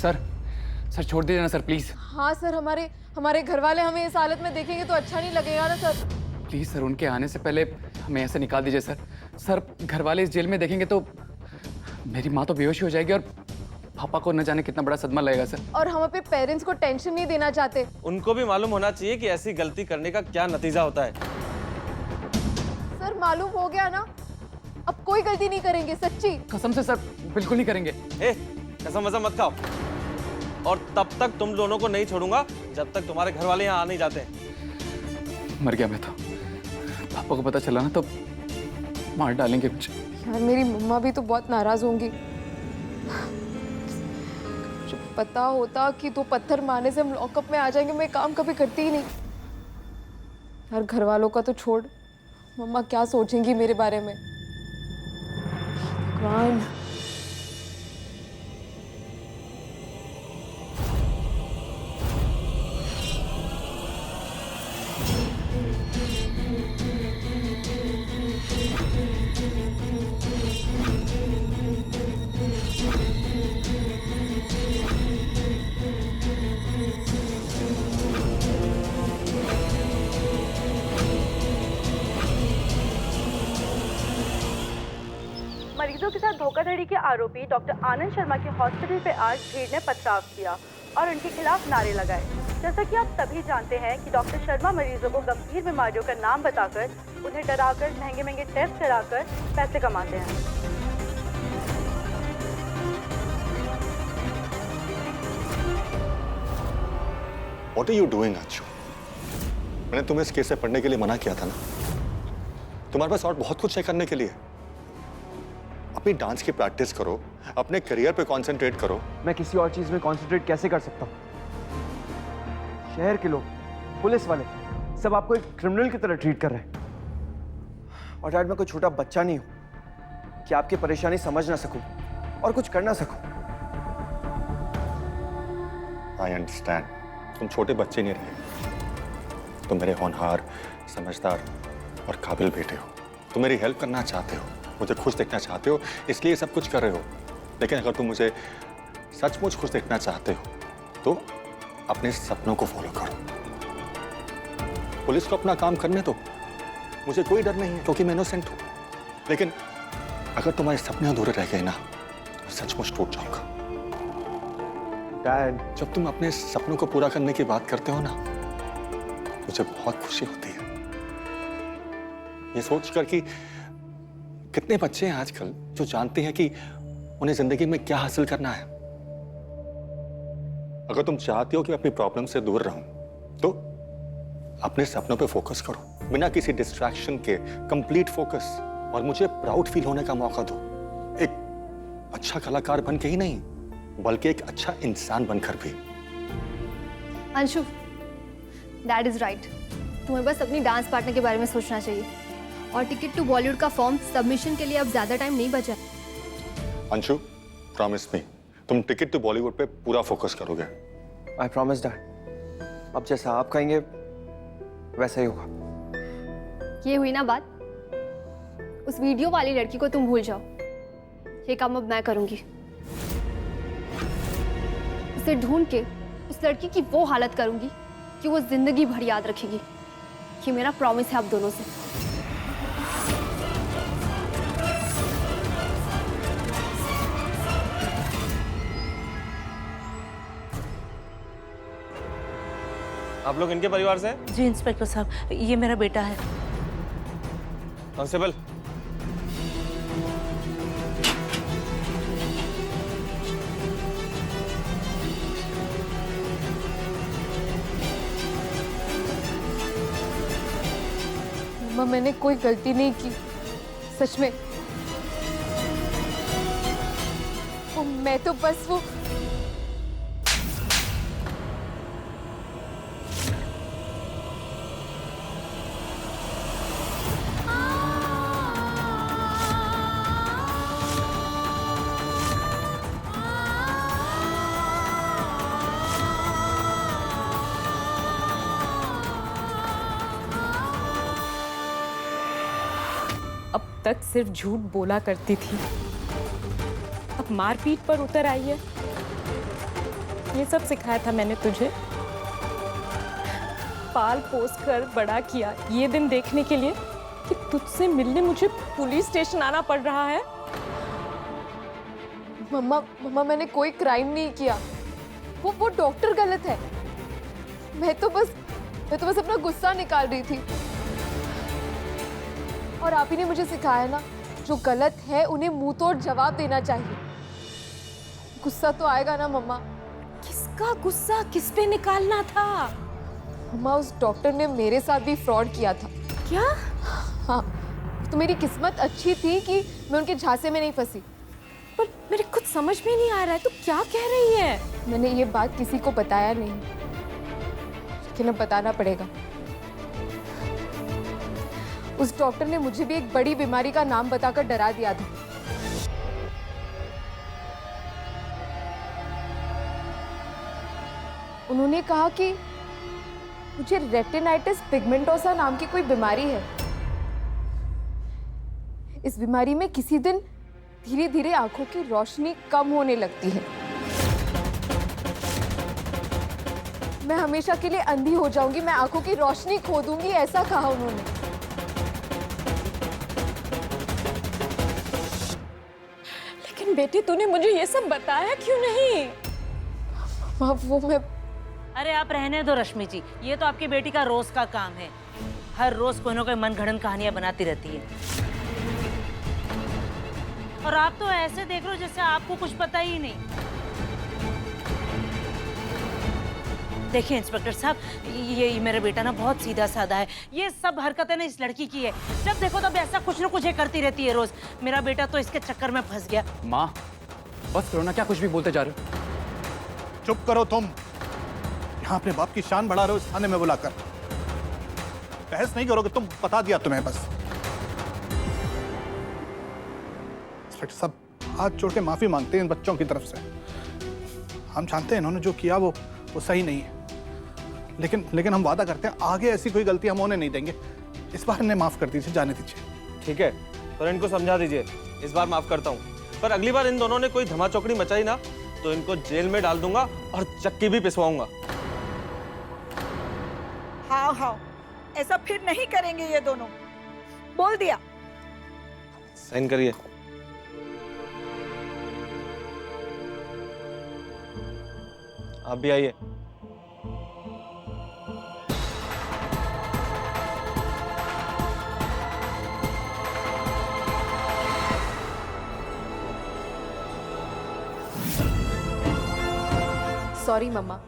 Sir sir छोड़ दीजिए ना सर, प्लीज। हाँ सर, हमारे घर वाले हमें इस हालत में देखेंगे तो अच्छा नहीं लगेगा ना सर। प्लीज सर, उनके आने से पहले हमें ऐसे निकाल दीजिए सर। सर घर वाले इस जेल में देखेंगे तो मेरी माँ तो बेहोश हो जाएगी और पापा को न जाने कितना बड़ा सदमा लगेगा सर। और हम अपने पेरेंट्स को टेंशन नहीं देना चाहते। उनको भी मालूम होना चाहिए कि ऐसी गलती करने का क्या नतीजा होता है। सर मालूम हो गया ना, अब कोई गलती नहीं करेंगे, सच्ची कसम से सर, बिल्कुल नहीं करेंगे। कसम वसम मत खाओ। और तब तक तुम दोनों को नहीं छोड़ूंगा जब तक तुम्हारे घर वाले यहाँ आ नहीं जाते। मर गया मैं तो। पापा को पता चला ना तो मार डालेंगे मुझे। यार मेरी मम्मा भी तो बहुत नाराज होंगी। जो पता होता कि 2 पत्थर मारने से हम लॉकअप में आ जाएंगे, मैं काम कभी करती ही नहीं। यार घर वालों का तो छोड़, मम्मा क्या सोचेंगी मेरे बारे में। भगवान। मरीजों के साथ धोखाधड़ी के आरोपी डॉक्टर आनंद शर्मा के हॉस्पिटल पे आज भीड़ ने पथराव किया और उनके खिलाफ नारे लगाए। जैसा कि आप सभी जानते हैं कि डॉक्टर शर्मा मरीजों को गंभीर बीमारियों का नाम बताकर, उन्हें डराकर, महंगे महंगे टेस्ट कराकर पैसे कमाते हैं। What are you doing, Anshu? मैंने तुम्हें इस केस से पढ़ने के लिए मना किया था ना। तुम्हारे पास और बहुत कुछ है करने के लिए। अपनी डांस की प्रैक्टिस करो, अपने करियर पे कंसंट्रेट करो। मैं किसी और चीज में कंसंट्रेट कैसे कर सकता हूँ? शहर के लोग, पुलिस वाले सब आपको एक क्रिमिनल की तरह ट्रीट कर रहे हैं। और डैड, मैं कोई छोटा बच्चा नहीं हूँ कि आपकी परेशानी समझ ना सकूं और कुछ कर ना सकूं। आई अंडरस्टैंड, तुम छोटे बच्चे नहीं रहे। तुम मेरे होनहार, समझदार और काबिल बेटे हो। तुम मेरी हेल्प करना चाहते हो, मुझे खुश देखना चाहते हो, इसलिए ये सब कुछ कर रहे हो। लेकिन अगर तुम मुझे सचमुच खुश देखना चाहते हो तो अपने सपनों को फॉलो करो। पुलिस को अपना काम करने दो, मुझे कोई डर नहीं है क्योंकि मैं इनोसेंट हूं। लेकिन अगर तुम्हारे सपने अधूरे रह गए ना तो सचमुच टूट जाऊंगा। डैड, जब तुम अपने सपनों को पूरा करने की बात करते हो ना, मुझे बहुत खुशी होती है। ये सोचकर कि कितने बच्चे हैं आजकल जो जानते हैं कि उन्हें जिंदगी में क्या हासिल करना है। अगर तुम चाहती हो कि मैं अपनी प्रॉब्लम से दूर रहूं तो अपने सपनों पे फोकस करो, बिना किसी डिस्ट्रैक्शन के कंप्लीट फोकस। और मुझे प्राउड फील होने का मौका दो, एक अच्छा कलाकार बन के ही नहीं बल्कि एक अच्छा इंसान बनकर भी। Anshu, that is right. तुम्हें बस अपनी डांस पार्टनर के बारे में सोचना चाहिए। और टिकट टू बॉलीवुड का फॉर्म सबमिशन के लिए अब ज्यादा टाइम नहीं बचा। अंशु, प्रॉमिस मी, तुम टिकट टू बॉलीवुड पे पूरा फोकस करोगे। I promise dad. अब जैसा आप कहेंगे वैसा ही होगा। ये हुई ना बात। उस वीडियो वाली लड़की को तुम भूल जाओ। ये काम अब मैं करूंगी। उसे ढूंढ के उस लड़की की वो हालत करूंगी कि वो जिंदगी भर याद रखेगी। ये मेरा प्रॉमिस है आप दोनों से। आप लोग इनके परिवार से हैं? जी इंस्पेक्टर साहब, ये मेरा बेटा है। कांस्टेबल, मम्मा मैंने कोई गलती नहीं की, सच में। मैं तो बस वो अब तक सिर्फ झूठ बोला करती थी, अब मारपीट पर उतर आई है। ये सब सिखाया था मैंने तुझे। पाल पोस कर बड़ा किया ये दिन देखने के लिए कि तुझसे मिलने मुझे पुलिस स्टेशन आना पड़ रहा है। मम्मा मैंने कोई क्राइम नहीं किया। वो डॉक्टर गलत है। मैं तो बस अपना गुस्सा निकाल रही थी। और आप ही ने मुझे सिखाया ना, जो गलत है उन्हें मुंह तोड़ जवाब देना चाहिए। गुस्सा तो आएगा ना मम्मा। किसका गुस्सा किस पे निकालना था? मम्मा, उस डॉक्टर ने मेरे साथ भी फ्रॉड किया था। क्या? हाँ, तो मेरी किस्मत अच्छी थी कि मैं उनके झांसे में नहीं फंसी। पर मेरे कुछ समझ में नहीं आ रहा है, तू क्या कह रही है? मैंने ये बात किसी को बताया नहीं, लेकिन अब बताना पड़ेगा। उस डॉक्टर ने मुझे भी एक बड़ी बीमारी का नाम बताकर डरा दिया था। उन्होंने कहा कि मुझे रेटिनाइटिस पिगमेंटोसा नाम की कोई बीमारी है। इस बीमारी में किसी दिन धीरे धीरे आंखों की रोशनी कम होने लगती है। मैं हमेशा के लिए अंधी हो जाऊंगी, मैं आंखों की रोशनी खो दूंगी, ऐसा कहा उन्होंने। लेकिन बेटी तूने मुझे ये सब बताया क्यों नहीं? वो मैं अरे आप रहने दो रश्मि जी, ये तो आपकी बेटी का रोज का काम है। हर रोज कोई ना कोई मनगढ़ंत कहानियां बनाती रहती है। और आप तो ऐसे देख रहे हो जैसे आपको कुछ पता ही नहीं। देखिए इंस्पेक्टर साहब, ये मेरा बेटा ना बहुत सीधा साधा है। ये सब हरकतें ना इस लड़की की है। जब देखो तब ऐसा कुछ ना कुछ करती रहती है रोज। मेरा बेटा तो इसके चक्कर में फंस गया। माँ बस करो ना, क्या कुछ भी बोलते जा रहे हो? चुप करो तुम। यहाँ अपने बाप की शान बढ़ा रहे हो इस थाने में बुलाकर। बहस नहीं करोगे तुम, बता दिया तुम्हें बस। इंस्पेक्टर साहब हाथ जोड़ के माफी मांगते हैं इन बच्चों की तरफ से। हम जानते हैं इन्होंने जो किया वो सही नहीं है, लेकिन हम वादा करते हैं आगे ऐसी कोई गलती हम होने नहीं देंगे। इस बार इन्हें माफ कर दीजिए, जाने दीजिए। ठीक है, पर इनको समझा दीजिए। इस बार माफ करता हूँ, पर अगली बार इन दोनों ने कोई धमाचौकड़ी मचाई ना तो इनको जेल में डाल दूंगा और चक्की भी पिसवाऊंगा। हाँ, ऐसा फिर नहीं करेंगे ये दोनों, बोल दिया। साइन करिए। आप भी आइए। सॉरी मम्मा,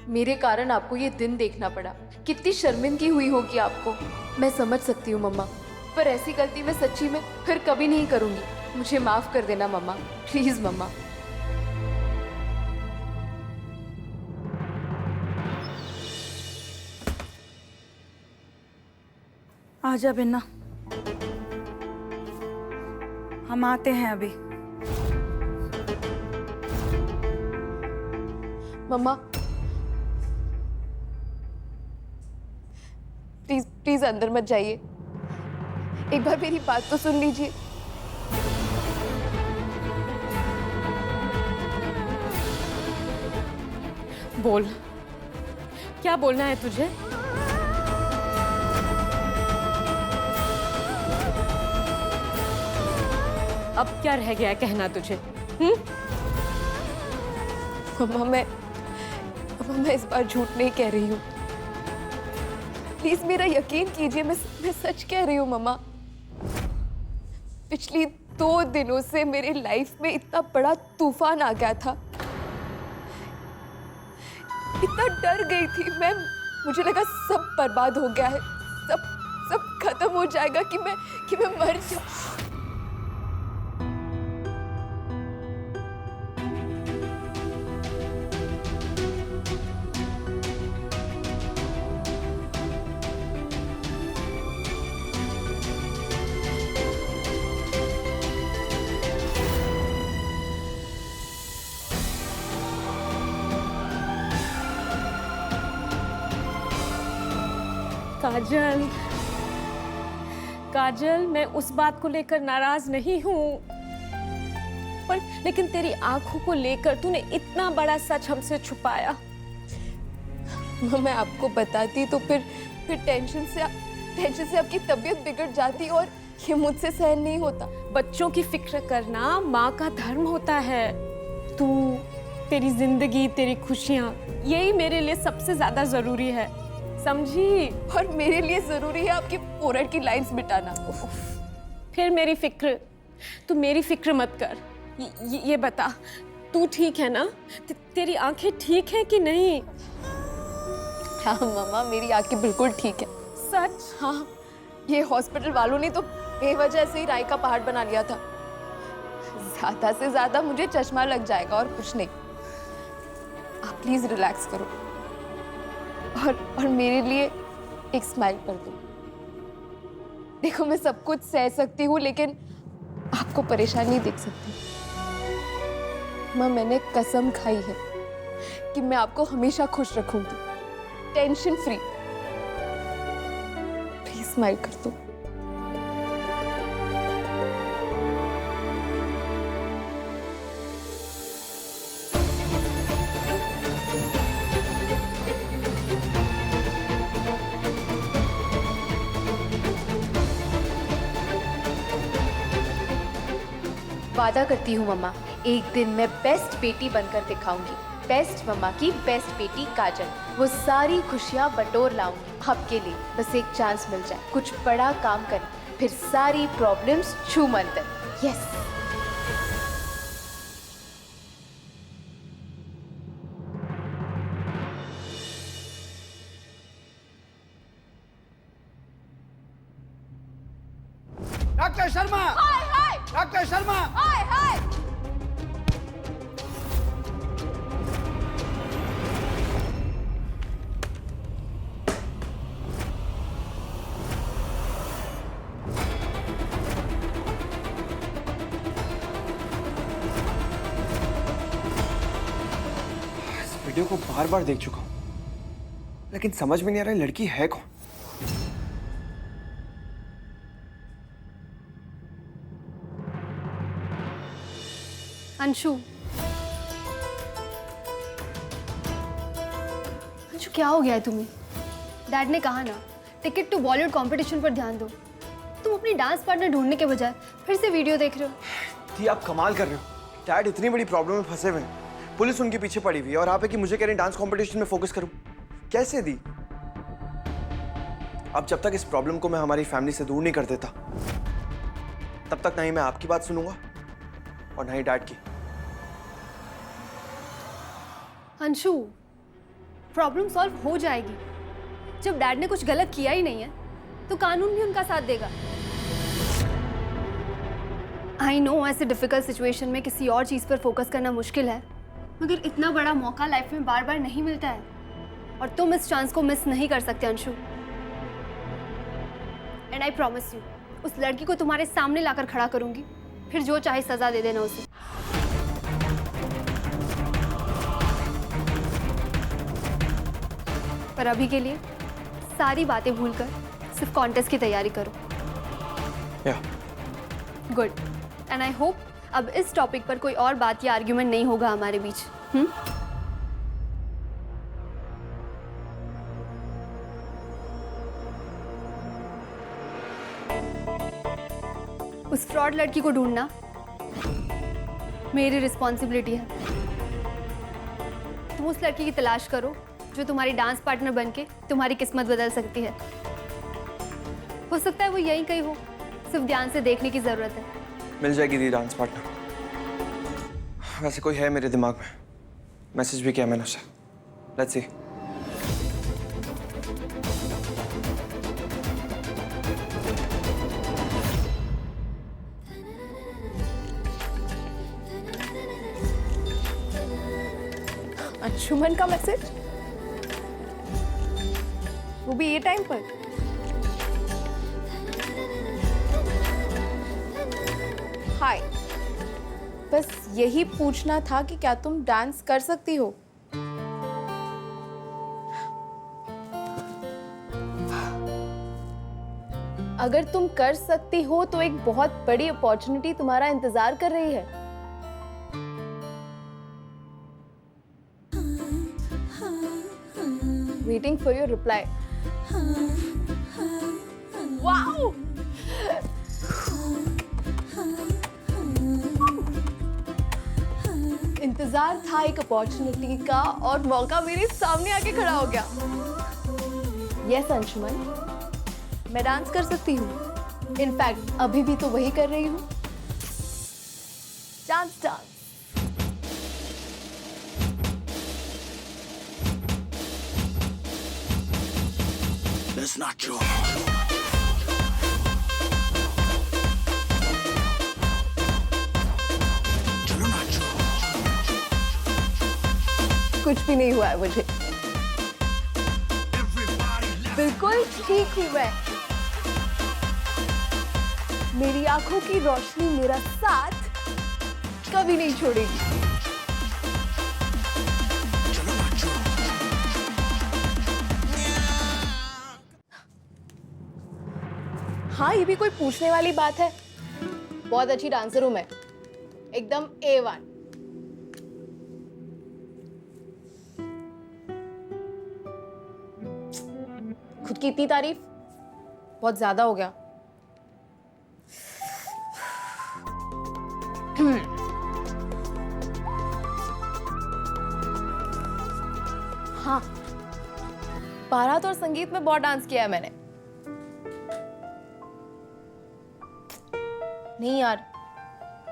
मेरे कारण आपको ये दिन देखना पड़ा। कितनी शर्मिंदगी हुई होगी आपको। मैं समझ सकती हूँ मम्मा, पर ऐसी गलती मैं सच्ची में फिर कभी नहीं करूँगी। मुझे माफ कर देना मम्मा, प्लीज मम्मा। आजा बिन्ना, हम आते हैं अभी। मम्मा प्लीज प्लीज अंदर मत जाइए, एक बार मेरी बात तो सुन लीजिए। बोल, क्या बोलना है तुझे? अब क्या रह गया है कहना तुझे? मम्मा मैं इस बार झूठ नहीं कह रही हूँ। प्लीज मेरा यकीन कीजिए, मैं सच कह रही हूँ मम्मा। पिछली 2 दिनों से मेरे लाइफ में इतना बड़ा तूफान आ गया था, इतना डर गई थी मैं। मुझे लगा सब बर्बाद हो गया है, सब खत्म हो जाएगा कि मैं मर जाऊं। काजल, मैं उस बात को लेकर नाराज नहीं हूँ। पर लेकिन तेरी आंखों को लेकर तूने इतना बड़ा सच हमसे छुपाया। मैं आपको बताती तो फिर टेंशन से आपकी तबीयत बिगड़ जाती और ये मुझसे सहन नहीं होता। बच्चों की फिक्र करना माँ का धर्म होता है। तू, तेरी जिंदगी, तेरी खुशियाँ, यही मेरे लिए सबसे ज्यादा जरूरी है, समझी? और मेरे लिए जरूरी है आपकी फोरहेड की लाइंस मिटाना। फिर मेरी फिक्र, तू मेरी फिक्र मत कर। ये बता, तू ठीक है ना? तेरी आंखें ठीक है कि नहीं? हाँ मम्मा, मेरी आंखें बिल्कुल ठीक है। सच? हाँ, ये हॉस्पिटल वालों ने तो बेवजह से ही राय का पहाड़ बना लिया था। ज्यादा से ज्यादा मुझे चश्मा लग जाएगा और कुछ नहीं। आप प्लीज रिलैक्स करो और मेरे लिए एक स्माइल कर दो। देखो, मैं सब कुछ सह सकती हूँ लेकिन आपको परेशान नहीं देख सकती। माँ, मैंने कसम खाई है कि मैं आपको हमेशा खुश रखूंगी, टेंशन फ्री। प्लीज स्माइल कर दो। वादा करती हूँ मम्मा, एक दिन मैं बेस्ट बेटी बनकर दिखाऊंगी। बेस्ट मम्मा की बेस्ट बेटी काजल। वो सारी खुशियाँ बटोर लाऊंगी आपके लिए। बस एक चांस मिल जाए, कुछ बड़ा काम करें, फिर सारी प्रॉब्लम्स छू मंतर। यस। डॉक्टर शर्मा! हाय हाय! डॉक्टर शर्मा! हाय हाय! इस वीडियो को बार बार देख चुका हूँ, लेकिन समझ में नहीं आ रहा है लड़की है कौन। अंशु, अंशु क्या हो गया है तुम्हें? डैड ने कहा ना, टिकट टू बॉलीवुड कंपटीशन पर ध्यान दो। तुम अपनी डांस पार्टनर ढूंढने के बजाय फिर से वीडियो देख रहे हो। दी, आप कमाल कर रहे हो। डैड इतनी बड़ी प्रॉब्लम में फंसे हुए हैं, पुलिस उनके पीछे पड़ी हुई है और आप है कि मुझे कह रहे हैं डांस कंपटीशन में फोकस करूं। कैसे दी? अब जब तक इस प्रॉब्लम को मैं हमारी फैमिली से दूर नहीं कर देता, तब तक ना ही मैं आपकी बात सुनूंगा और ना ही डैड की। अंशु, प्रॉब्लम सॉल्व हो जाएगी। जब डैड ने कुछ गलत किया ही नहीं है तो कानून भी उनका साथ देगा। आई नो ऐसे डिफिकल्ट सिचुएशन में किसी और चीज़ पर फोकस करना मुश्किल है, मगर इतना बड़ा मौका लाइफ में बार बार नहीं मिलता है और तुम इस चांस को मिस नहीं कर सकते Anshu. And I promise you, उस लड़की को तुम्हारे सामने लाकर खड़ा करूंगी, फिर जो चाहे सजा दे देना उसे। पर अभी के लिए सारी बातें भूलकर सिर्फ कॉन्टेस्ट की तैयारी करो। गुड। एंड आई होप अब इस टॉपिक पर कोई और बात या आर्ग्यूमेंट नहीं होगा हमारे बीच। उस फ्रॉड लड़की को ढूंढना मेरी रिस्पॉन्सिबिलिटी है। तुम उस लड़की की तलाश करो जो तुम्हारी डांस पार्टनर बनके तुम्हारी किस्मत बदल सकती है। हो सकता है वो यहीं कहीं हो, सिर्फ ध्यान से देखने की जरूरत है। मिल जाएगी दी डांस पार्टनर। वैसे कोई है मेरे दिमाग में, मैसेज भी किया मैंने उसे। Let's see. अंशुमन का मैसेज, वो भी ये टाइम पर। हाय, बस यही पूछना था कि क्या तुम डांस कर सकती हो? अगर तुम कर सकती हो तो एक बहुत बड़ी अपॉर्चुनिटी तुम्हारा इंतजार कर रही है। Waiting for your reply. Wow! इंतजार था एक अपॉर्चुनिटी का और मौका मेरे सामने आके खड़ा हो गया। यस अंशुमन, मैं डांस कर सकती हूँ। इनफैक्ट अभी भी तो वही कर रही हूँ। Dance dance. That's not true. चलो नाचो। कुछ भी नहीं हुआ है मुझे। बिल्कुल ठीक हूँ मैं। मेरी आंखों की रोशनी मेरा साथ कभी नहीं छोड़ेगी। चलो नाचो। हाँ, ये भी कोई पूछने वाली बात है? बहुत अच्छी डांसर हूं मैं, एकदम A1। खुद की इतनी तारीफ बहुत ज्यादा हो गया। हाँ, बारात और संगीत में बहुत डांस किया है मैंने। नहीं यार,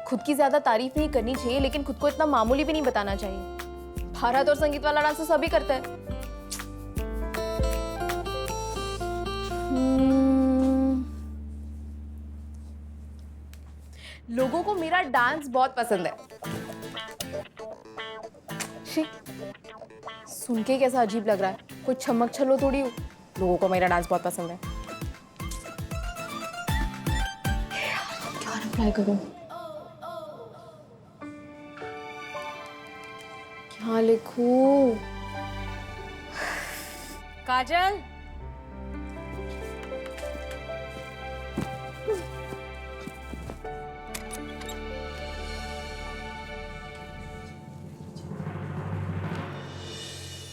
खुद की ज्यादा तारीफ नहीं करनी चाहिए, लेकिन खुद को इतना मामूली भी नहीं बताना चाहिए। बारात और संगीत वाला डांस तो सभी करते हैं। लोगों को मेरा डांस बहुत पसंद है। शी, सुन के कैसा अजीब लग रहा है, कोई छमक छलो थोड़ी हूँ। लोगों को मेरा डांस बहुत पसंद है। क्या रिप्लाई करूं? क्या लिखूं? काजल,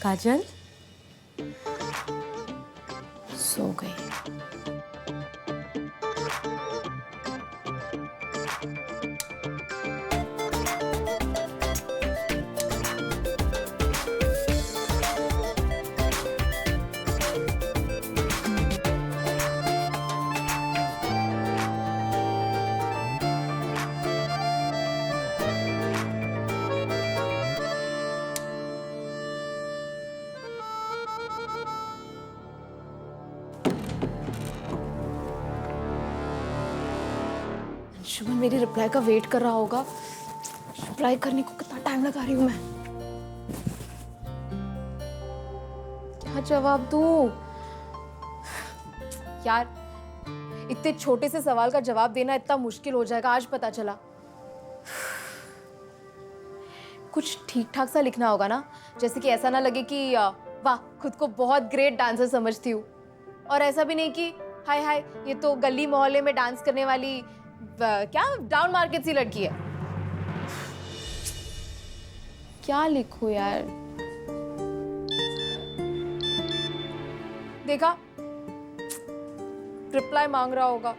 काजल सो गई। शुभन मेरी रिप्लाई का वेट कर रहा होगा। रिप्लाई करने को कितना टाइम लगा रही हूँ मैं। क्या जवाब दूँ? यार, इतने छोटे से सवाल का जवाब देना इतना मुश्किल हो जाएगा, आज पता चला। कुछ ठीक ठाक सा लिखना होगा ना, जैसे कि ऐसा ना लगे कि वाह, खुद को बहुत ग्रेट डांसर समझती हूँ, और ऐसा भी नहीं कि हाय हाय ये तो गली मोहल्ले में डांस करने वाली क्या डाउन मार्केट सी लड़की है। क्या लिखूं यार? देखा, रिप्लाई मांग रहा होगा।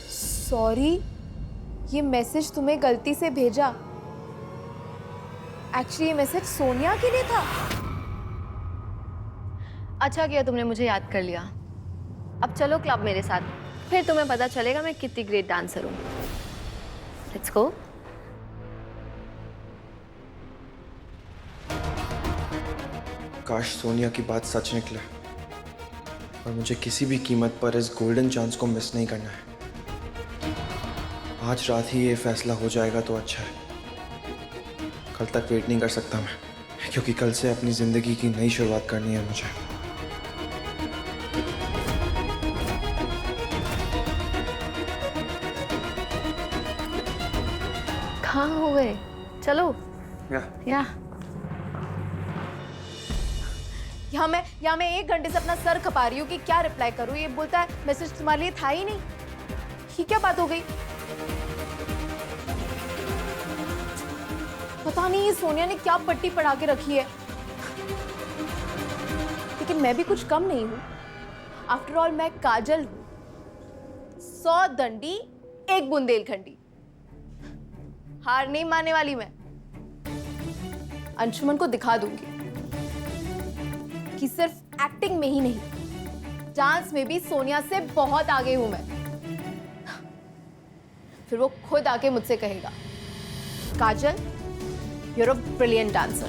सॉरी, ये मैसेज तुम्हें गलती से भेजा। एक्चुअली ये मैसेज सोनिया के लिए था। अच्छा किया तुमने मुझे याद कर लिया। अब चलो क्लब मेरे साथ, फिर तुम्हें पता चलेगा मैं कितनी ग्रेट डांसर हूँ। Let's go. काश सोनिया की बात सच निकले, और मुझे किसी भी कीमत पर इस गोल्डन चांस को मिस नहीं करना है। आज रात ही ये फैसला हो जाएगा तो अच्छा है। कल तक वेट नहीं कर सकता मैं, क्योंकि कल से अपनी जिंदगी की नई शुरुआत करनी है मुझे। कहाँ हो गए? चलो। या यहाँ मैं 1 घंटे से अपना सर खपा रही हूँ कि क्या रिप्लाई करूँ। ये बोलता है मैसेज तुम्हारे लिए था ही नहीं। ये क्या बात हो गई? पता नहीं ये सोनिया ने क्या पट्टी पढ़ा के रखी है, लेकिन मैं भी कुछ कम नहीं हूं। आफ्टर ऑल मैं काजल हूं, 100 दंडी 1 बुंदेलखंडी। हार नहीं मानने वाली मैं। अंशुमन को दिखा दूंगी कि सिर्फ एक्टिंग में ही नहीं, डांस में भी सोनिया से बहुत आगे हूं मैं। फिर वो खुद आके मुझसे कहेगा, काजल, you're a brilliant dancer.